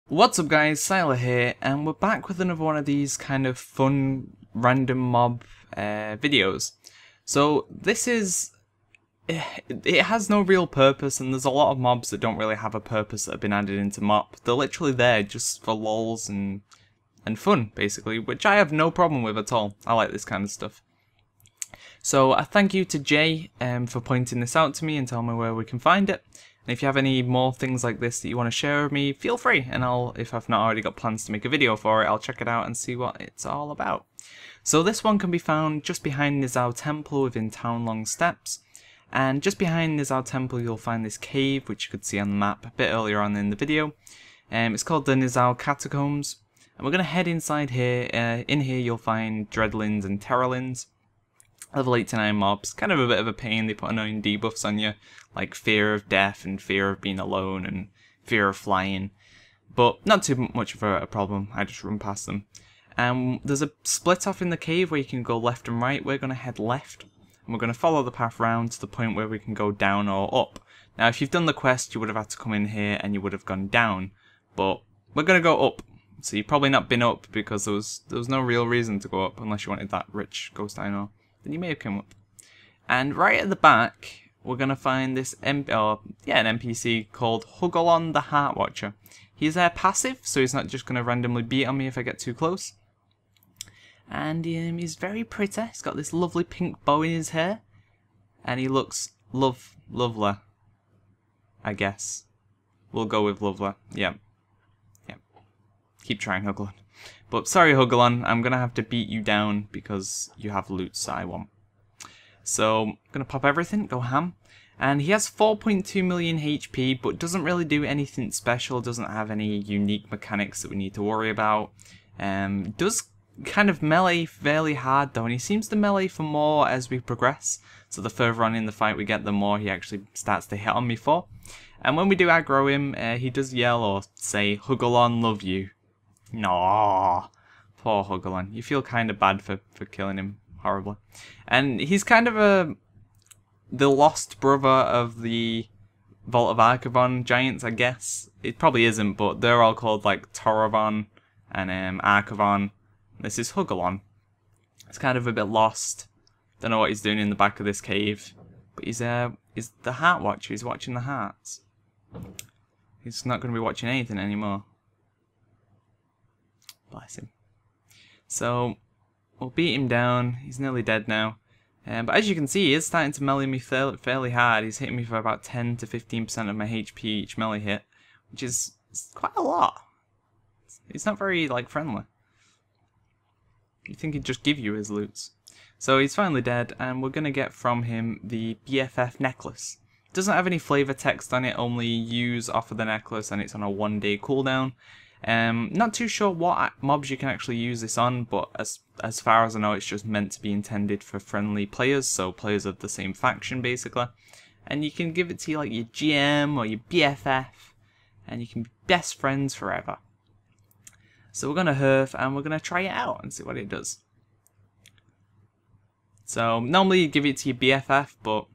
What's up guys, Syiler here, and we're back with another one of these kind of fun random mob videos. So this is, it has no real purpose, and there's a lot of mobs that don't really have a purpose that have been added into MOP. They're literally there just for lols and fun, basically, which I have no problem with at all. I like this kind of stuff. So I thank you to Jay for pointing this out to me and telling me where we can find it. And if you have any more things like this that you want to share with me, feel free, and if I've not already got plans to make a video for it, I'll check it out and see what it's all about. So this one can be found just behind Nizao Temple within Town Long Steps, and just behind Nizao Temple you'll find this cave, which you could see on the map a bit earlier on in the video. It's called the Nizao Catacombs, and we're going to head inside here. In here you'll find Dreadlings and Terrorlings. Level 8 to 9 mobs, kind of a bit of a pain. They put annoying debuffs on you, like fear of death and fear of being alone and fear of flying, but not too much of a problem. I just run past them. There's a split off in the cave where you can go left and right. We're going to head left, and we're going to follow the path round to the point where we can go down or up. Now if you've done the quest you would have had to come in here and you would have gone down, but we're going to go up. So you've probably not been up because there was no real reason to go up unless you wanted that rich ghost dino. Then you may have come up. And right at the back, we're going to find this an NPC called Huggalon The Heartwatcher. He's passive, so he's not just going to randomly beat on me if I get too close. And he's very pretty. He's got this lovely pink bow in his hair. And he looks lovely, I guess. We'll go with lovely. Yeah. Keep trying, Huggalon. But sorry, Huggalon, I'm going to have to beat you down because you have loots that I want. So, I'm going to pop everything, go ham. And he has 4.2 million HP, but doesn't really do anything special, doesn't have any unique mechanics that we need to worry about. Does kind of melee fairly hard though, and he seems to melee for more as we progress. So the further on in the fight we get, the more he actually starts to hit on me for. And when we do aggro him, he does yell or say, "Huggalon, love you." No, poor Huggalon. You feel kind of bad for killing him horribly. And he's kind of the lost brother of the Vault of Archivon giants, I guess. It probably isn't, but they're all called like Toravon and Archivon. This is Huggalon. He's kind of a bit lost. Don't know what he's doing in the back of this cave. But he's the Heartwatcher. He's watching the hearts. He's not going to be watching anything anymore. Bless him. So, we'll beat him down. He's nearly dead now. But as you can see, he is starting to melee me fairly hard. He's hitting me for about 10 to 15% of my HP each melee hit, which is quite a lot. He's not very, friendly. You'd think he'd just give you his loots. So he's finally dead, and we're going to get from him the B.F.F Necklace. It doesn't have any flavor text on it, only use offer the necklace, and it's on a 1-day cooldown. Not too sure what mobs you can actually use this on, but as far as I know, it's just meant to be intended for friendly players, so players of the same faction basically. And you can give it to your GM or your BFF, and you can be best friends forever. So we're gonna herf and we're gonna try it out and see what it does. So normally you give it to your BFF, but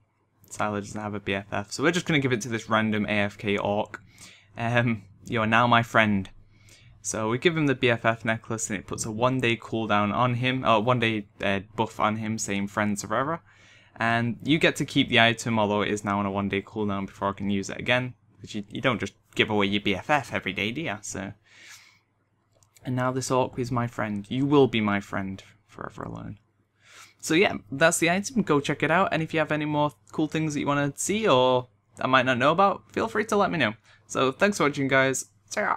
Syiler doesn't have a BFF, so we're just gonna give it to this random AFK orc. You are now my friend. So we give him the BFF necklace and it puts a 1-day cooldown on him, or 1-day buff on him saying friends forever. And you get to keep the item, although it is now on a 1-day cooldown before I can use it again. Because you don't just give away your BFF every day, do you? So. And now this orc is my friend. You will be my friend forever alone. So yeah, that's the item. Go check it out. And if you have any more cool things that you want to see or I might not know about, feel free to let me know. So thanks for watching guys. See ya.